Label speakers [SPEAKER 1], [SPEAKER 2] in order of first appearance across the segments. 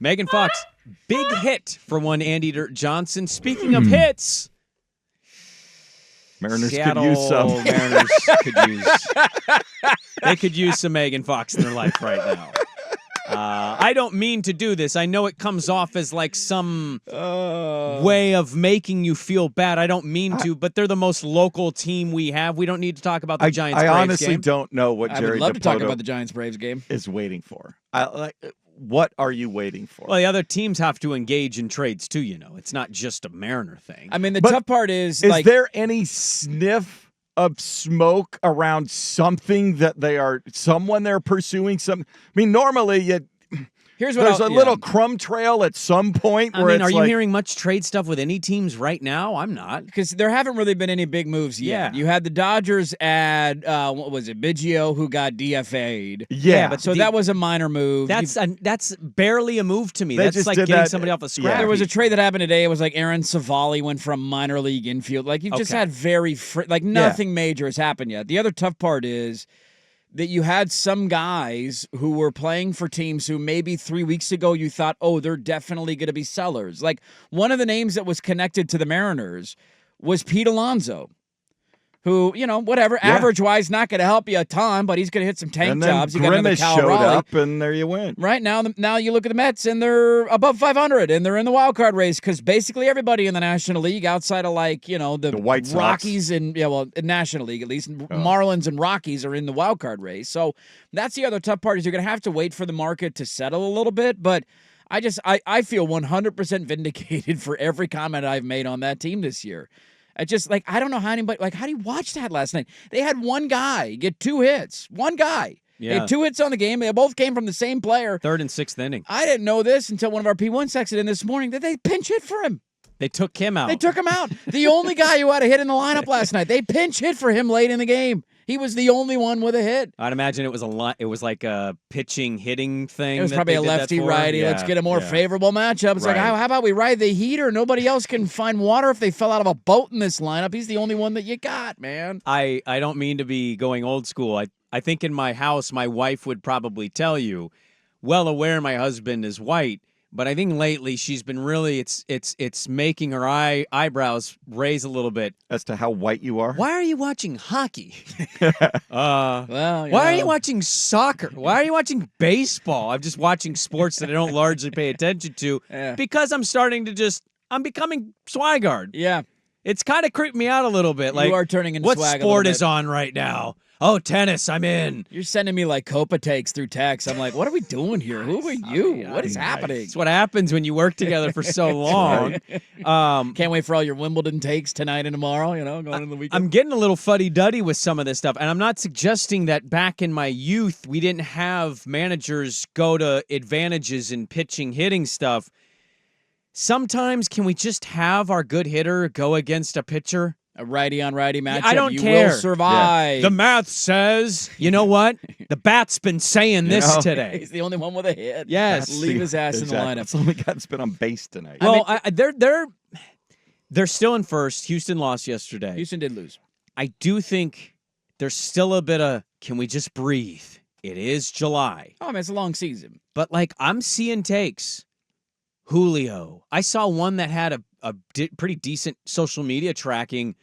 [SPEAKER 1] Megan Fox, big hit for one Andy Dirt Johnson. Speaking of hits,
[SPEAKER 2] Mariners
[SPEAKER 1] Seattle
[SPEAKER 2] could use some.
[SPEAKER 1] Mariners could use some Megan Fox in their life right now. I don't mean to do this. I know it comes off as like some way of making you feel bad. I don't mean to, but they're the most local team we have. We don't need to talk about the Giants.
[SPEAKER 2] I
[SPEAKER 1] Braves
[SPEAKER 2] honestly
[SPEAKER 1] game.
[SPEAKER 2] don't know what Jerry
[SPEAKER 3] I would love to talk
[SPEAKER 2] Dipoto
[SPEAKER 3] about the Giants-Braves game.
[SPEAKER 2] is waiting for. What are you waiting for?
[SPEAKER 1] Well, the other teams have to engage in trades too. It's not just a Mariner thing.
[SPEAKER 3] I mean, the tough part is
[SPEAKER 2] there any sniff of smoke around something that someone they're pursuing? I mean, normally there's a little crumb trail at some point. Where
[SPEAKER 1] are you hearing much trade stuff with any teams right now? I'm not.
[SPEAKER 3] Because there haven't really been any big moves yet.
[SPEAKER 1] Yeah.
[SPEAKER 3] You had the Dodgers add, what was it, Biggio, who got DFA'd.
[SPEAKER 2] Yeah.
[SPEAKER 3] But that was a minor move.
[SPEAKER 1] That's barely a move to me.
[SPEAKER 2] They
[SPEAKER 1] That's
[SPEAKER 2] just
[SPEAKER 1] like
[SPEAKER 2] did
[SPEAKER 1] getting
[SPEAKER 2] that-
[SPEAKER 1] somebody off a scrap.
[SPEAKER 2] Yeah.
[SPEAKER 3] There was a trade that happened today. It was like Aaron Savali went from minor league infield. Like, you've just had nothing major has happened yet. The other tough part is that you had some guys who were playing for teams who maybe 3 weeks ago you thought, oh, they're definitely going to be sellers. Like, one of the names that was connected to the Mariners was Pete Alonso, who, average-wise not going to help you a ton, but he's going to hit some tank
[SPEAKER 2] and then
[SPEAKER 3] jobs. You got another
[SPEAKER 2] Grimace
[SPEAKER 3] Cal
[SPEAKER 2] showed
[SPEAKER 3] Raleigh.
[SPEAKER 2] up, and there you went.
[SPEAKER 3] Right now you look at the Mets, and they're above 500, and they're in the wild card race because basically everybody in the National League, outside of the
[SPEAKER 2] White Sox.
[SPEAKER 3] Rockies and National League at least, Marlins and Rockies are in the wild card race. So that's the other tough part is you're going to have to wait for the market to settle a little bit. But I feel 100% vindicated for every comment I've made on that team this year. I don't know how anybody, how do you watch that last night? They had one guy get 2 hits. One guy.
[SPEAKER 1] Yeah.
[SPEAKER 3] They had 2 hits on the game. They both came from the same player.
[SPEAKER 1] Third and sixth inning.
[SPEAKER 3] I didn't know this until one of our P1 texted in this morning that they pinch hit for him.
[SPEAKER 1] They took him out.
[SPEAKER 3] They took him out. The only guy who had a hit in the lineup last night. They pinch hit for him late in the game. He was the only one with a hit.
[SPEAKER 1] I'd imagine it was like a pitching hitting thing.
[SPEAKER 3] It was probably a lefty righty.
[SPEAKER 1] Yeah,
[SPEAKER 3] Let's get a more favorable matchup. It's
[SPEAKER 2] Right.
[SPEAKER 3] like, how about we ride the heater? Nobody else can find water if they fell out of a boat in this lineup. He's the only one that you got, man.
[SPEAKER 1] I don't mean to be going old school. I think in my house, my wife would probably tell you, well aware my husband is white, but I think lately she's been really it's making her eyebrows raise a little bit.
[SPEAKER 2] As to how white you are?
[SPEAKER 1] Why are you watching hockey?
[SPEAKER 3] Well,
[SPEAKER 1] Why are you watching soccer? Why are you watching baseball? I'm just watching sports that I don't largely pay attention to because I'm becoming Swigard.
[SPEAKER 3] Yeah.
[SPEAKER 1] It's kind of creeping me out a little bit. Like,
[SPEAKER 3] You are turning into
[SPEAKER 1] what
[SPEAKER 3] swag a
[SPEAKER 1] sport
[SPEAKER 3] little
[SPEAKER 1] is
[SPEAKER 3] bit.
[SPEAKER 1] on right now? Oh, tennis, I'm in.
[SPEAKER 3] You're sending me like Copa takes through text. I'm like, what are we doing here? Who are you? What is happening?
[SPEAKER 1] It's what happens when you work together for so long.
[SPEAKER 3] Can't wait for all your Wimbledon takes tonight and tomorrow, going into the weekend.
[SPEAKER 1] I'm getting a little fuddy-duddy with some of this stuff, and I'm not suggesting that back in my youth we didn't have managers go to advantages in pitching, hitting stuff. Sometimes can we just have our good hitter go against a pitcher?
[SPEAKER 3] A righty-on-righty matchup.
[SPEAKER 1] I don't
[SPEAKER 3] you
[SPEAKER 1] care.
[SPEAKER 3] will survive.
[SPEAKER 1] The math says, you know what? The bat's been saying this today.
[SPEAKER 3] He's the only one with a hit.
[SPEAKER 1] Yes.
[SPEAKER 3] Leave his ass in the lineup.
[SPEAKER 2] That's the only guy that's been on base tonight.
[SPEAKER 1] Well, they're still in first. Houston lost yesterday.
[SPEAKER 3] Houston did lose.
[SPEAKER 1] I do think there's still a bit of, can we just breathe? It is July.
[SPEAKER 3] Oh, man, it's a long season.
[SPEAKER 1] But, I'm seeing takes. Julio. I saw one that had a pretty decent social media tracking.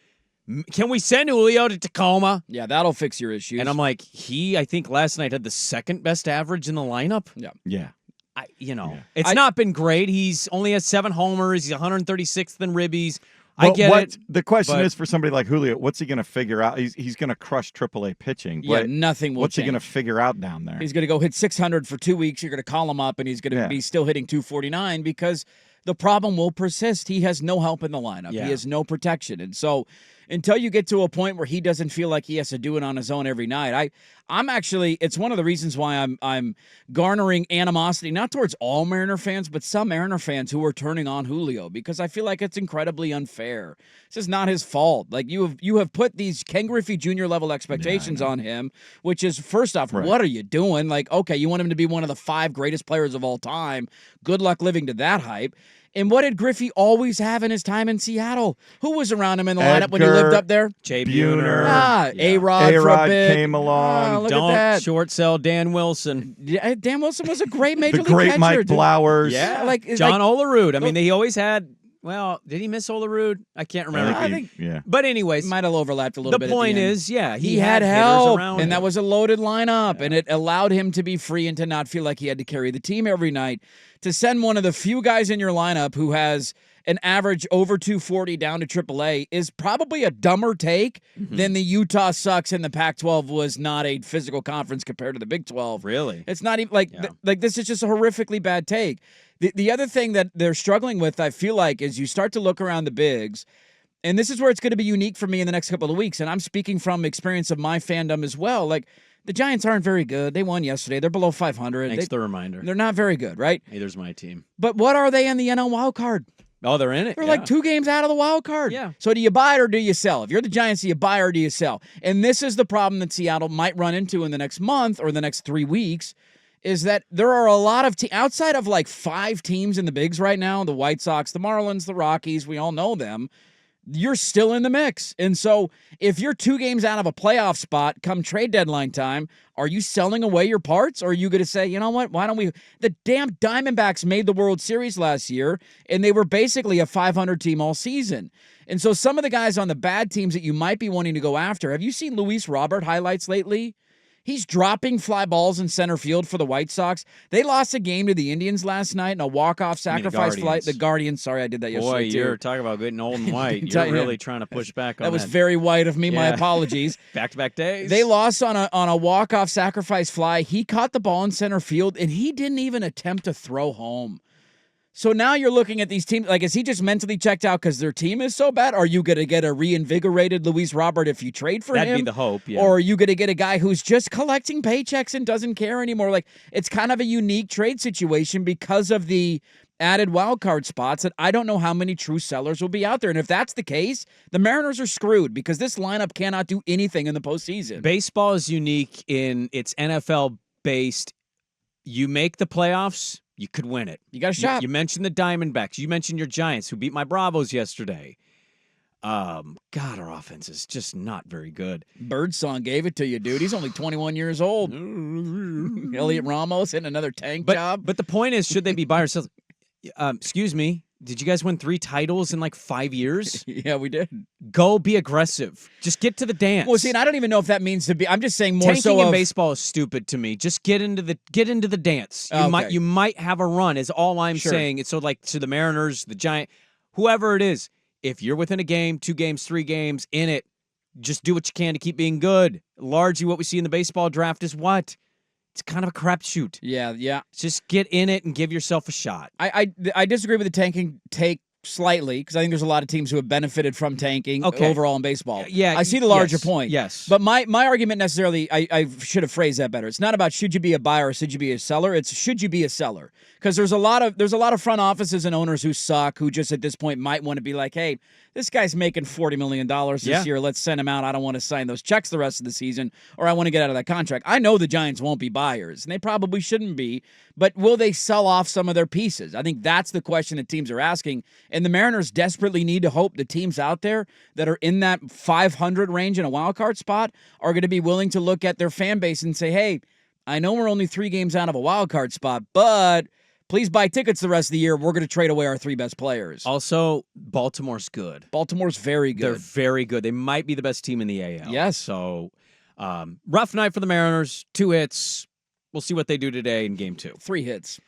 [SPEAKER 1] Can we send Julio to Tacoma?
[SPEAKER 3] Yeah, that'll fix your issues.
[SPEAKER 1] And I'm like, I think last night had the second best average in the lineup.
[SPEAKER 3] Yeah.
[SPEAKER 1] It's not been great. He's only has 7 homers. He's 136th in ribbies.
[SPEAKER 2] Well,
[SPEAKER 1] I get it.
[SPEAKER 2] The question is for somebody like Julio, what's he going to figure out? He's going to crush AAA pitching.
[SPEAKER 3] Yeah,
[SPEAKER 2] But
[SPEAKER 3] nothing will
[SPEAKER 2] what's
[SPEAKER 3] change.
[SPEAKER 2] he going to figure out down there?
[SPEAKER 3] He's going to go hit 600 for 2 weeks. You're going to call him up, and he's going to be still hitting 249 because the problem will persist. He has no help in the lineup.
[SPEAKER 1] Yeah.
[SPEAKER 3] He has no protection. And so until you get to a point where he doesn't feel like he has to do it on his own every night, I'm actually, it's one of the reasons why I'm garnering animosity, not towards all Mariner fans, but some Mariner fans who are turning on Julio, because I feel like it's incredibly unfair. This is not his fault. Like, you have put these Ken Griffey Jr. level expectations on him, which is, first off, what are you doing? Like, okay, you want him to be one of the 5 greatest players of all time. Good luck living to that hype. And what did Griffey always have in his time in Seattle? Who was around him in the lineup when he lived up there?
[SPEAKER 1] Jay Buhner.
[SPEAKER 3] A-Rod for a bit.
[SPEAKER 2] Came along.
[SPEAKER 3] Look at that.
[SPEAKER 1] Short sell Dan Wilson.
[SPEAKER 3] Yeah, Dan Wilson was a great major league
[SPEAKER 2] The great
[SPEAKER 3] catcher.
[SPEAKER 2] Mike Blowers.
[SPEAKER 1] Yeah, John Olerud. I mean, he always had. Well, did he miss Olerud? I can't remember.
[SPEAKER 3] I think
[SPEAKER 1] But anyways,
[SPEAKER 3] might have overlapped a little bit.
[SPEAKER 1] The point is,
[SPEAKER 3] he had help,
[SPEAKER 1] around
[SPEAKER 3] and that was a loaded lineup, and it allowed him to be free and to not feel like he had to carry the team every night. To send one of the few guys in your lineup who has an average over 240 down to AAA is probably a dumber take than the Utah sucks and the Pac-12 was not a physical conference compared to the Big 12.
[SPEAKER 1] Really?
[SPEAKER 3] It's not even like this is just a horrifically bad take. The other thing that they're struggling with, I feel like, is you start to look around the bigs, and this is where it's going to be unique for me in the next couple of weeks, and I'm speaking from experience of my fandom as well. Like, the Giants aren't very good. They won yesterday. They're below 500.
[SPEAKER 1] Thanks for the reminder.
[SPEAKER 3] They're not very good, right?
[SPEAKER 1] Neither's my team.
[SPEAKER 3] But what are they in the NL wild card?
[SPEAKER 1] Oh, they're in it.
[SPEAKER 3] They're like 2 games out of the wild card.
[SPEAKER 1] Yeah.
[SPEAKER 3] So do you buy it or do you sell? If you're the Giants, do you buy or do you sell? And this is the problem that Seattle might run into in the next month or the next 3 weeks, is that there are a lot of outside of like 5 teams in the bigs right now, the White Sox, the Marlins, the Rockies, we all know them. You're still in the mix. And so if you're 2 games out of a playoff spot come trade deadline time, are you selling away your parts? Or are you going to say, you know what, why don't we? The damn Diamondbacks made the World Series last year, and they were basically a 500 team all season. And so some of the guys on the bad teams that you might be wanting to go after, have you seen Luis Robert highlights lately? He's dropping fly balls in center field for the White Sox. They lost a game to the Indians last night in a walk-off sacrifice fly. The Guardians. Sorry, I did that yesterday,
[SPEAKER 1] too. Boy, you're talking about getting old and white.
[SPEAKER 3] You're
[SPEAKER 1] really trying to push back on that.
[SPEAKER 3] That was very white of me. My apologies.
[SPEAKER 1] Back-to-back days.
[SPEAKER 3] They lost on a walk-off sacrifice fly. He caught the ball in center field, and he didn't even attempt to throw home. So now you're looking at these teams, like, is he just mentally checked out because their team is so bad? Are you going to get a reinvigorated Luis Robert if you trade for him?
[SPEAKER 1] That'd be the hope, yeah.
[SPEAKER 3] Or are you going to get a guy who's just collecting paychecks and doesn't care anymore? Like, it's kind of a unique trade situation because of the added wild card spots that I don't know how many true sellers will be out there. And if that's the case, the Mariners are screwed because this lineup cannot do anything in the postseason.
[SPEAKER 1] Baseball is unique in its NFL-based. You make the playoffs, you could win it.
[SPEAKER 3] You got a shot.
[SPEAKER 1] You mentioned the Diamondbacks. You mentioned your Giants, who beat my Bravos yesterday. God, our offense is just not very good.
[SPEAKER 3] Birdsong gave it to you, dude. He's only 21 years old. Elliot Ramos in another tank job.
[SPEAKER 1] But the point is, should they be buyers or sellers? Excuse me. Did you guys win 3 titles in like 5 years?
[SPEAKER 3] Yeah, we did.
[SPEAKER 1] Go be aggressive. Just get to the dance.
[SPEAKER 3] Well, see, and I don't even know if that means to be. I'm just saying more
[SPEAKER 1] Tanking
[SPEAKER 3] so.
[SPEAKER 1] in baseball is stupid to me. Just get into the dance. You might have a run. Is all I'm saying. It's so like to the Mariners, the Giant, whoever it is. If you're within a game, 2 games, 3 games in it, just do what you can to keep being good. Largely, what we see in the baseball draft is what. It's kind of a crapshoot.
[SPEAKER 3] Yeah.
[SPEAKER 1] Just get in it and give yourself a shot.
[SPEAKER 3] I disagree with the tanking take slightly because I think there's a lot of teams who have benefited from tanking overall in baseball.
[SPEAKER 1] Yeah,
[SPEAKER 3] I see the larger point.
[SPEAKER 1] Yes.
[SPEAKER 3] But my argument necessarily, I should have phrased that better. It's not about should you be a buyer or should you be a seller. It's should you be a seller. Because there's a lot of front offices and owners who suck, who just at this point might want to be like, hey, this guy's making $40 million this year. Let's send him out. I don't want to sign those checks the rest of the season, or I want to get out of that contract. I know the Giants won't be buyers, and they probably shouldn't be, but will they sell off some of their pieces? I think that's the question that teams are asking, and the Mariners desperately need to hope the teams out there that are in that 500 range in a wild card spot are going to be willing to look at their fan base and say, hey, I know we're only 3 games out of a wild card spot, but please buy tickets the rest of the year. We're going to trade away our 3 best players.
[SPEAKER 1] Also, Baltimore's good.
[SPEAKER 3] Baltimore's very good.
[SPEAKER 1] They're very good. They might be the best team in the AL.
[SPEAKER 3] Yes.
[SPEAKER 1] So, rough night for the Mariners. 2 hits. We'll see what they do today in Game 2.
[SPEAKER 3] 3 hits.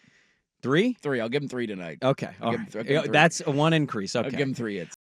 [SPEAKER 1] 3?
[SPEAKER 3] 3. I'll give them 3 tonight.
[SPEAKER 1] Okay.
[SPEAKER 3] I'll give him 3.
[SPEAKER 1] That's a 1 increase. Okay.
[SPEAKER 3] I'll give them 3 hits.